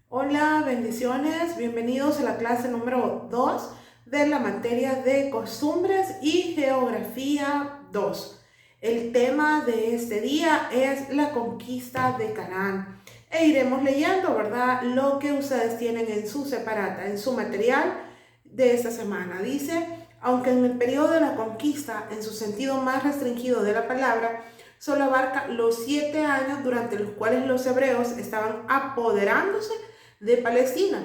Hola, bendiciones, bienvenidos a la clase número 2 de la materia de costumbres y geografía 2. El tema de este día es la conquista de Canaán. E iremos leyendo, ¿verdad?, lo que ustedes tienen en su separata, en su material de esta semana. Dice, aunque en el periodo de la conquista, en su sentido más restringido de la palabra, solo abarca los 7 años durante los cuales los hebreos estaban apoderándose de Palestina.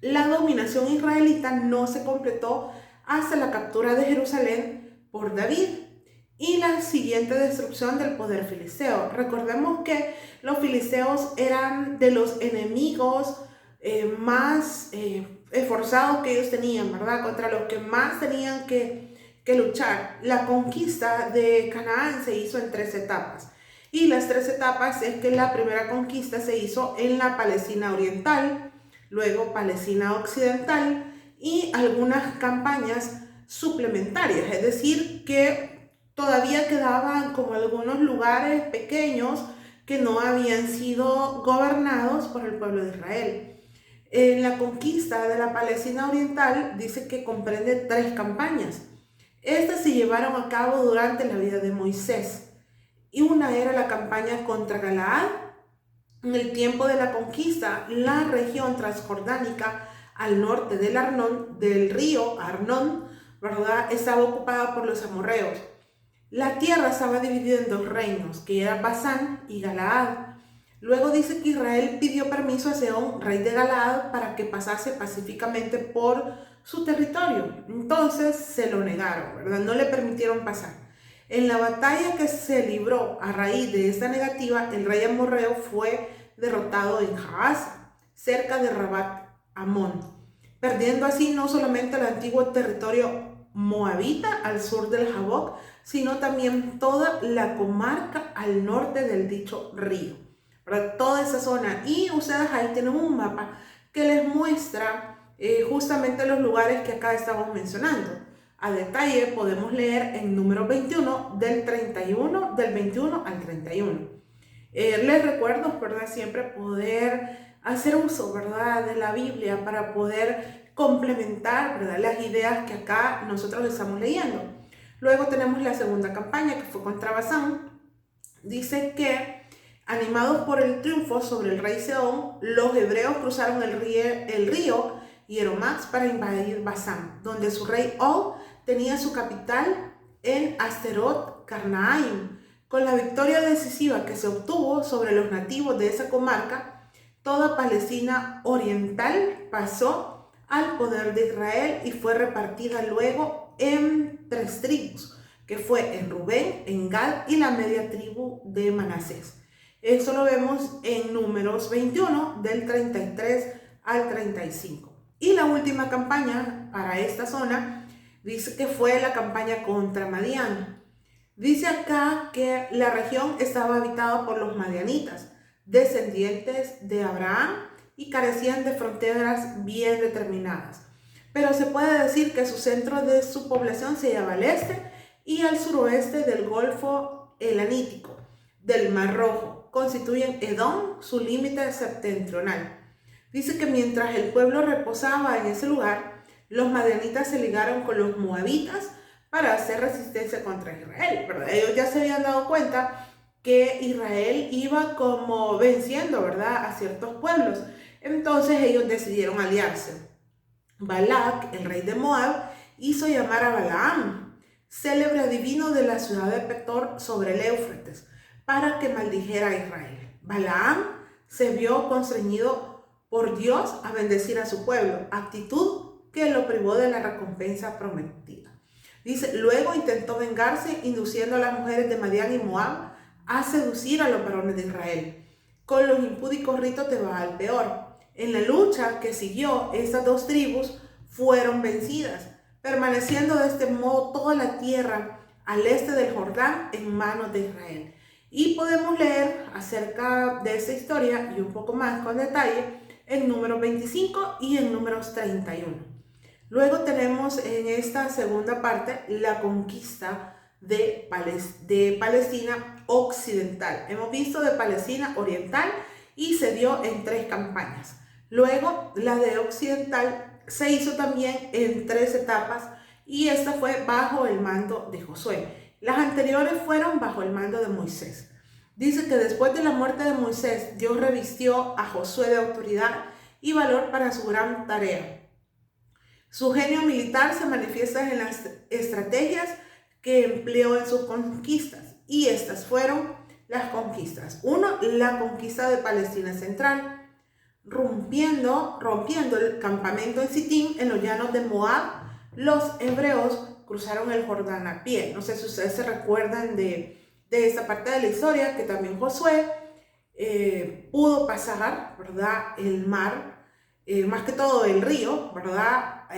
La dominación israelita no se completó hasta la captura de Jerusalén por David y la siguiente destrucción del poder filisteo. Recordemos que los filisteos eran de los enemigos más esforzados que ellos tenían, ¿verdad? Contra los que más tenían que luchar. La conquista de Canaán se hizo en 3 etapas. Y las 3 etapas es que la primera conquista se hizo en la Palestina oriental, luego Palestina occidental y algunas campañas suplementarias, es decir, que todavía quedaban como algunos lugares pequeños que no habían sido gobernados por el pueblo de Israel. En la conquista de la Palestina oriental dice que comprende 3 campañas. Estas se llevaron a cabo durante la vida de Moisés y una era la campaña contra Galaad. En el tiempo de la conquista, la región transjordánica al norte del río Arnón, ¿verdad?, estaba ocupada por los amorreos. La tierra estaba dividida en 2 reinos, que eran Basán y Galaad. Luego dice que Israel pidió permiso a Sehón, rey de Galaad, para que pasase pacíficamente por su territorio. Entonces se lo negaron, ¿verdad? No le permitieron pasar. En la batalla que se libró a raíz de esta negativa, el rey amorreo fue derrotado en Jaasa, cerca de Rabat Amón, perdiendo así no solamente el antiguo territorio moabita al sur del Jaboc, sino también toda la comarca al norte del dicho río, para toda esa zona. Y ustedes ahí tienen un mapa que les muestra justamente los lugares que acá estamos mencionando. A detalle podemos leer en número 21 del 31, del 21 al 31. Les recuerdo, ¿verdad?, siempre poder hacer uso, ¿verdad?, de la Biblia para poder complementar, ¿verdad?, las ideas que acá nosotros estamos leyendo. Luego tenemos la segunda campaña, que fue contra Basán. Dice que, animados por el triunfo sobre el rey Sehón, los hebreos cruzaron el río Hieromax para invadir Basán, donde su rey Og tenía su capital en Asterot Carnaim. Con la victoria decisiva que se obtuvo sobre los nativos de esa comarca, toda Palestina oriental pasó al poder de Israel y fue repartida luego en 3 tribus, que fue en Rubén, en Gad y la media tribu de Manasés. Eso lo vemos en Números 21, del 33 al 35. Y la última campaña para esta zona dice que fue la campaña contra Madián. Dice acá que la región estaba habitada por los madianitas, descendientes de Abraham, y carecían de fronteras bien determinadas. Pero se puede decir que su centro de su población se hallaba al este y al suroeste del Golfo Helanítico, del Mar Rojo. Constituyen Edom su límite septentrional. Dice que mientras el pueblo reposaba en ese lugar, los madianitas se ligaron con los moabitas para hacer resistencia contra Israel, ¿verdad? Ellos ya se habían dado cuenta que Israel iba como venciendo, ¿verdad?, a ciertos pueblos. Entonces ellos decidieron aliarse. Balac, el rey de Moab, hizo llamar a Balaam, célebre adivino de la ciudad de Petor sobre el Éufrates, para que maldijera a Israel. Balaam se vio constreñido por Dios a bendecir a su pueblo, actitud que lo privó de la recompensa prometida. Dice, luego intentó vengarse induciendo a las mujeres de Madián y Moab a seducir a los varones de Israel con los impúdicos ritos de Baal Peor. En la lucha que siguió, estas 2 tribus fueron vencidas, permaneciendo de este modo toda la tierra al este del Jordán en manos de Israel. Y podemos leer acerca de esta historia y un poco más con detalle en Números 25 y en Números 31. Luego tenemos en esta segunda parte la conquista de Palestina occidental. Hemos visto de Palestina oriental y se dio en 3 campañas. Luego, la de occidental se hizo también en 3 etapas y esta fue bajo el mando de Josué. Las anteriores fueron bajo el mando de Moisés. Dice que después de la muerte de Moisés, Dios revistió a Josué de autoridad y valor para su gran tarea. Su genio militar se manifiesta en las estrategias que empleó en sus conquistas, y estas fueron las conquistas. 1. La conquista de Palestina Central, rompiendo el campamento en Sitín, en los llanos de Moab. Los hebreos cruzaron el Jordán a pie. No sé si ustedes se recuerdan de esta parte de la historia, que también Josué pudo pasar, ¿verdad?, el mar, más que todo el río, ¿verdad?,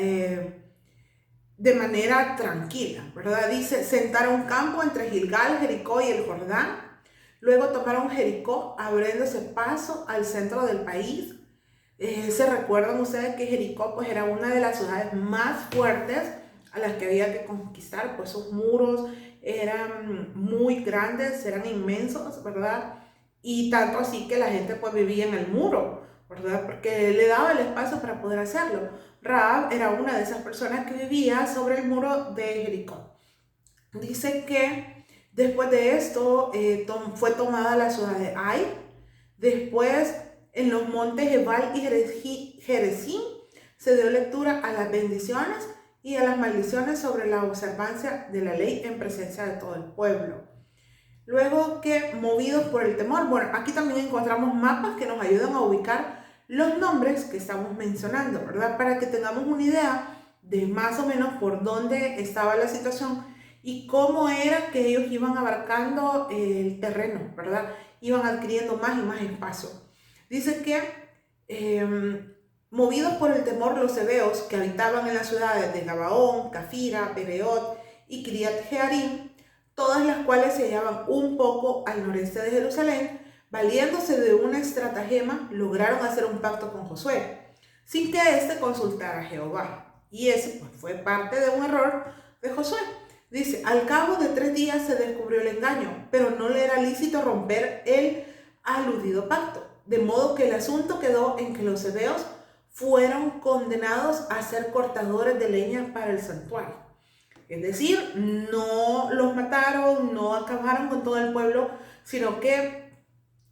de manera tranquila, ¿verdad? Dice, sentaron campo entre Gilgal, Jericó y el Jordán. Luego tomaron Jericó, abriéndose paso al centro del país. ¿Se recuerdan ustedes que Jericó pues era una de las ciudades más fuertes a las que había que conquistar? Pues sus muros eran muy grandes, eran inmensos, ¿verdad? Y tanto así que la gente pues vivía en el muro, ¿verdad? Porque le daba el espacio para poder hacerlo. Rahab era una de esas personas que vivía sobre el muro de Jericó. Dice que después de esto fue tomada la ciudad de Ai. Después, en los montes Ebal y Gerizim se dio lectura a las bendiciones y a las maldiciones sobre la observancia de la ley en presencia de todo el pueblo. Luego que, movidos por el temor, bueno, aquí también encontramos mapas que nos ayudan a ubicar los nombres que estamos mencionando, ¿verdad? Para que tengamos una idea de más o menos por dónde estaba la situación y cómo era que ellos iban abarcando el terreno, ¿verdad? Iban adquiriendo más y más espacio. Dice que movidos por el temor, los hebeos que habitaban en las ciudades de Gabaón, Cafira, Bereot y Kiriat Jearim, todas las cuales se hallaban un poco al noreste de Jerusalén, valiéndose de una estratagema, lograron hacer un pacto con Josué, sin que éste consultara a Jehová. Y ese pues, fue parte de un error de Josué. Dice, al cabo de 3 días se descubrió el engaño, pero no le era lícito romper el aludido pacto. De modo que el asunto quedó en que los hebeos fueron condenados a ser cortadores de leña para el santuario. Es decir, no los mataron, no acabaron con todo el pueblo, sino que,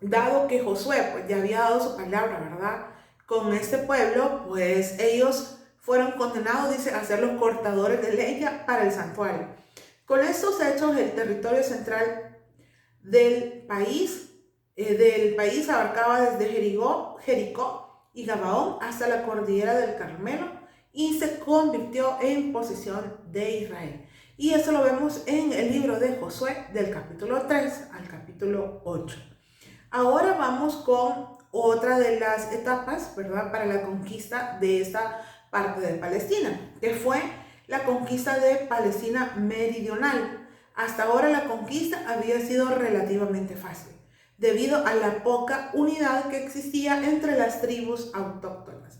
dado que Josué pues, ya había dado su palabra, ¿verdad?, con este pueblo, pues ellos fueron condenados, dice, a ser los cortadores de leña para el santuario. Con estos hechos, el territorio central del país abarcaba desde Jericó y Gabaón hasta la cordillera del Carmelo, y se convirtió en posesión de Israel. Y eso lo vemos en el libro de Josué del capítulo 3 al capítulo 8. Ahora vamos con otra de las etapas, ¿verdad?, para la conquista de esta parte de Palestina, que fue la conquista de Palestina meridional. Hasta ahora la conquista había sido relativamente fácil, debido a la poca unidad que existía entre las tribus autóctonas.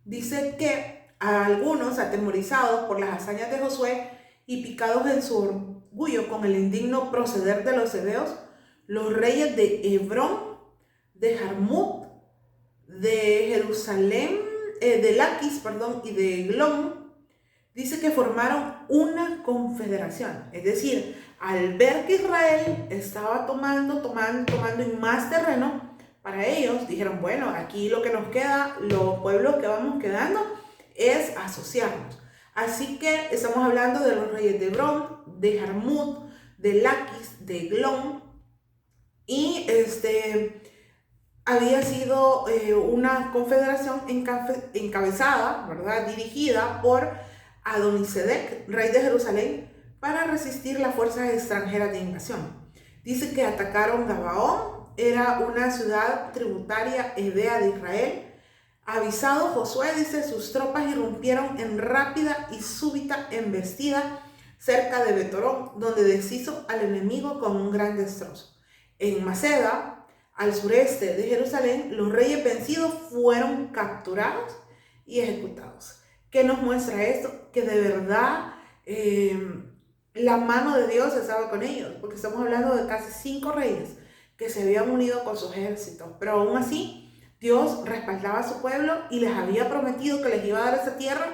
Dice que a algunos, atemorizados por las hazañas de Josué y picados en su orgullo con el indigno proceder de los hebeos, los reyes de Hebrón, de Jarmut, de Jerusalén, de Laquis, y de Eglón, dice que formaron una confederación. Es decir, al ver que Israel estaba tomando y más terreno, para ellos dijeron, bueno, aquí lo que nos queda, los pueblos que vamos quedando, es asociarnos. Así que estamos hablando de los reyes de Hebrón, de Jarmut, de Laquis, de Eglón, y había sido una confederación encabezada, ¿verdad?, dirigida por Adonisedec, rey de Jerusalén, para resistir las fuerzas extranjeras de invasión. Dice que atacaron Gabaón, era una ciudad tributaria hebea de Israel. Avisado Josué, dice, sus tropas irrumpieron en rápida y súbita embestida cerca de Betorón, donde deshizo al enemigo con un gran destrozo. En Maceda, al sureste de Jerusalén, los reyes vencidos fueron capturados y ejecutados. ¿Qué nos muestra esto? Que de verdad la mano de Dios estaba con ellos, porque estamos hablando de casi 5 reyes que se habían unido con sus ejércitos. Pero aún así, Dios respaldaba a su pueblo y les había prometido que les iba a dar esa tierra,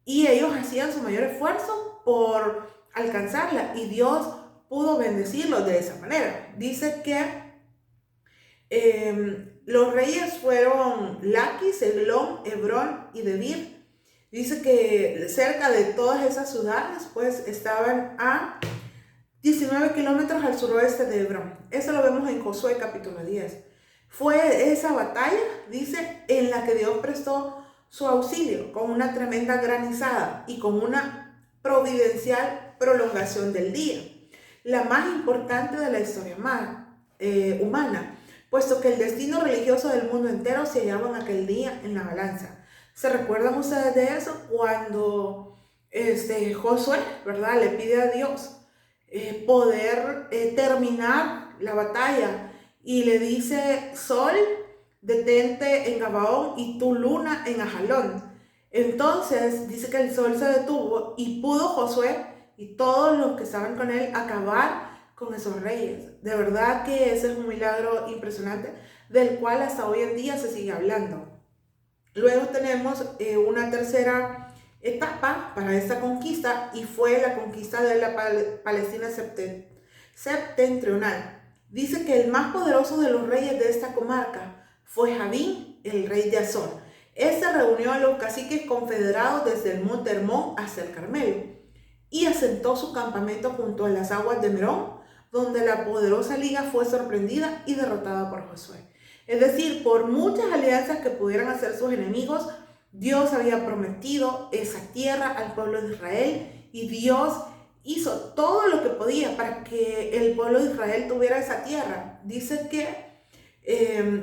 y ellos hacían su mayor esfuerzo por alcanzarla, y Dios pudo bendecirlos de esa manera. Dice que los reyes fueron Laquis, Eglón, Hebrón y Debir. Dice que cerca de todas esas ciudades pues estaban a 19 kilómetros al suroeste de Hebrón. Eso lo vemos en Josué capítulo 10. Fue esa batalla, dice, en la que Dios prestó su auxilio con una tremenda granizada y con una providencial prolongación del día, la más importante de la historia humana, puesto que el destino religioso del mundo entero se hallaba en aquel día en la balanza. ¿Se recuerdan ustedes de eso? Cuando Josué, ¿verdad?, le pide a Dios poder terminar la batalla, y le dice: Sol, detente en Gabaón, y tu luna en Ajalón. Entonces dice que el sol se detuvo y pudo Josué y todos los que estaban con él acabar con esos reyes. De verdad que ese es un milagro impresionante del cual hasta hoy en día se sigue hablando. Luego tenemos una tercera etapa para esta conquista, y fue la conquista de la Palestina septentrional. Dice que el más poderoso de los reyes de esta comarca fue Jabín, el rey de Azor. Este reunió a los caciques confederados desde el monte Hermón hasta el Carmelo y asentó su campamento junto a las aguas de Merón, donde la poderosa liga fue sorprendida y derrotada por Josué. Es decir, por muchas alianzas que pudieran hacer sus enemigos, Dios había prometido esa tierra al pueblo de Israel, y Dios hizo todo lo que podía para que el pueblo de Israel tuviera esa tierra. Dice que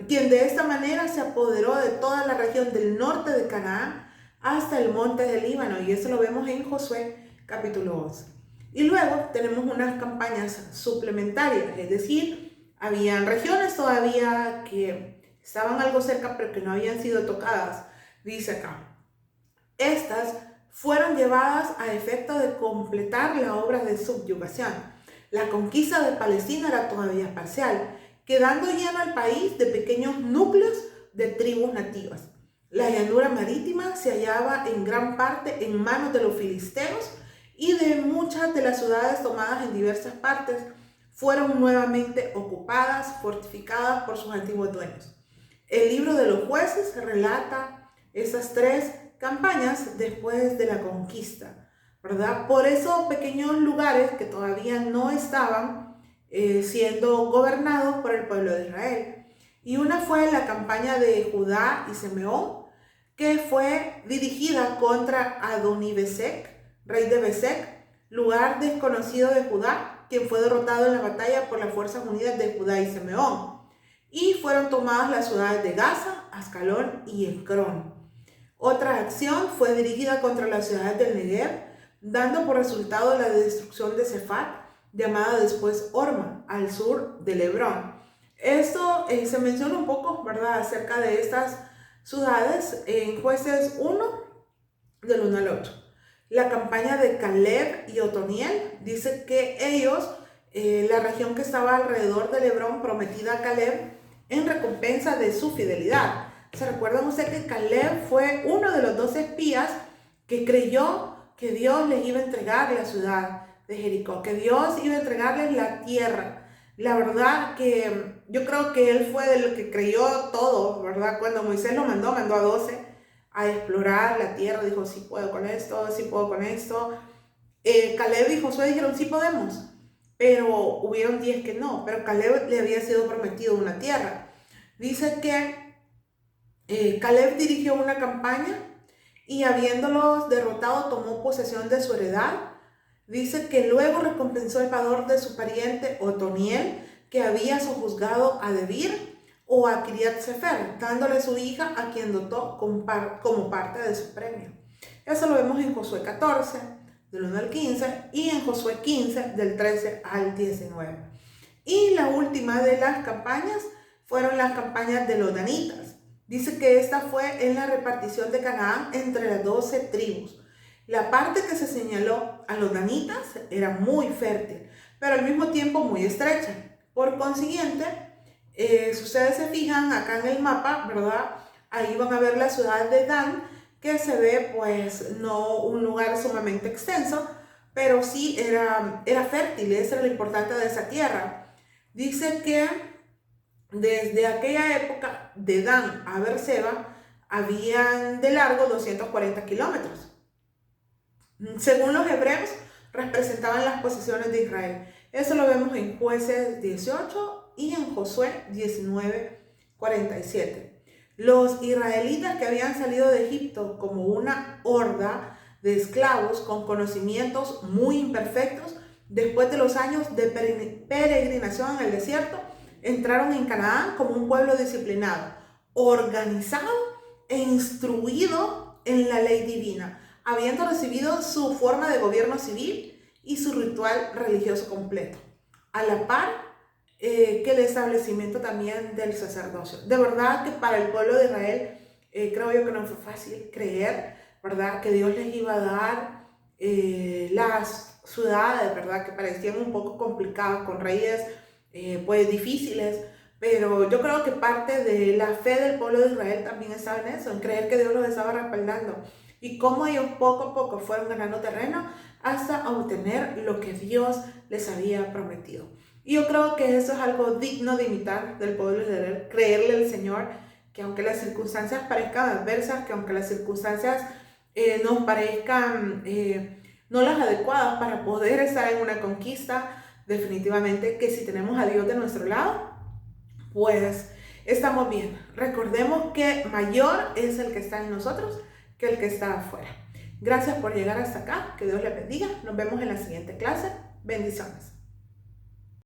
quien de esta manera se apoderó de toda la región del norte de Canaán hasta el monte del Líbano, y eso lo vemos en Josué capítulo 11. Y luego tenemos unas campañas suplementarias, es decir, habían regiones todavía que estaban algo cerca pero que no habían sido tocadas. Dice acá: estas fueron llevadas a efecto de completar la obra de subyugación. La conquista de Palestina era todavía parcial, quedando lleno el país de pequeños núcleos de tribus nativas. La llanura marítima se hallaba en gran parte en manos de los filisteos, y de muchas de las ciudades tomadas en diversas partes fueron nuevamente ocupadas, fortificadas por sus antiguos dueños. El libro de los Jueces relata esas tres campañas después de la conquista, ¿verdad? Por esos pequeños lugares que todavía no estaban siendo gobernados por el pueblo de Israel. Y una fue la campaña de Judá y Simeón, que fue dirigida contra Adonibesec, rey de Besec, lugar desconocido de Judá, quien fue derrotado en la batalla por las fuerzas unidas de Judá y Simeón. Y fueron tomadas las ciudades de Gaza, Ascalón y Ecrón. Otra acción fue dirigida contra las ciudades del Negev, dando por resultado la destrucción de Cefat, llamada después Orma, al sur de Hebrón. Esto se menciona un poco, ¿verdad?, acerca de estas ciudades en Jueces 1, del 1 al 8. La campaña de Caleb y Otoniel dice que ellos, la región que estaba alrededor de Hebrón, prometida a Caleb en recompensa de su fidelidad. ¿Se recuerdan ustedes que Caleb fue uno de los 12 espías que creyó que Dios les iba a entregar la ciudad de Jericó, que Dios iba a entregarles la tierra? La verdad que yo creo que él fue de los que creyó todo, ¿verdad? Cuando Moisés lo mandó a 12 a explorar la tierra, dijo: sí puedo con esto, sí puedo con esto. Caleb y Josué dijeron: sí podemos, pero hubieron 10 que no, pero Caleb le había sido prometido una tierra. Dice que Caleb dirigió una campaña y, habiéndolos derrotado, tomó posesión de su heredad. Dice que luego recompensó el valor de su pariente Otoniel, que había sojuzgado a Debir o a Kiriat Sefer, dándole su hija, a quien dotó como parte de su premio. Eso lo vemos en Josué 14, del 1 al 15, y en Josué 15, del 13 al 19. Y la última de las campañas fueron las campañas de los danitas. Dice que esta fue en la repartición de Canaán entre las 12 tribus. La parte que se señaló a los danitas era muy fértil, pero al mismo tiempo muy estrecha. Por consiguiente, si ustedes se fijan acá en el mapa, ¿verdad? Ahí van a ver la ciudad de Dan, que se ve pues no un lugar sumamente extenso, pero sí era fértil, eso era lo importante de esa tierra. Dice que desde aquella época de Dan a Beerseba habían de largo 240 kilómetros. Según los hebreos, representaban las posesiones de Israel. Eso lo vemos en Jueces 18 y en Josué 19:47. Los israelitas que habían salido de Egipto como una horda de esclavos con conocimientos muy imperfectos, después de los años de peregrinación en el desierto, entraron en Canaán como un pueblo disciplinado, organizado e instruido en la ley divina, habiendo recibido su forma de gobierno civil y su ritual religioso completo, a la par que el establecimiento también del sacerdocio. De verdad que para el pueblo de Israel, creo yo que no fue fácil creer, ¿verdad?, que Dios les iba a dar las ciudades, ¿verdad?, que parecían un poco complicadas, con reyes pues difíciles, pero yo creo que parte de la fe del pueblo de Israel también estaba en eso, en creer que Dios los estaba respaldando, y cómo ellos poco a poco fueron ganando terreno hasta obtener lo que Dios les había prometido. Y yo creo que eso es algo digno de imitar del pueblo de Israel, creerle al Señor, que aunque las circunstancias parezcan adversas, que aunque las circunstancias nos parezcan no las adecuadas para poder estar en una conquista, definitivamente que si tenemos a Dios de nuestro lado, pues estamos bien. Recordemos que mayor es el que está en nosotros que el que está afuera. Gracias por llegar hasta acá. Que Dios les bendiga. Nos vemos en la siguiente clase. Bendiciones.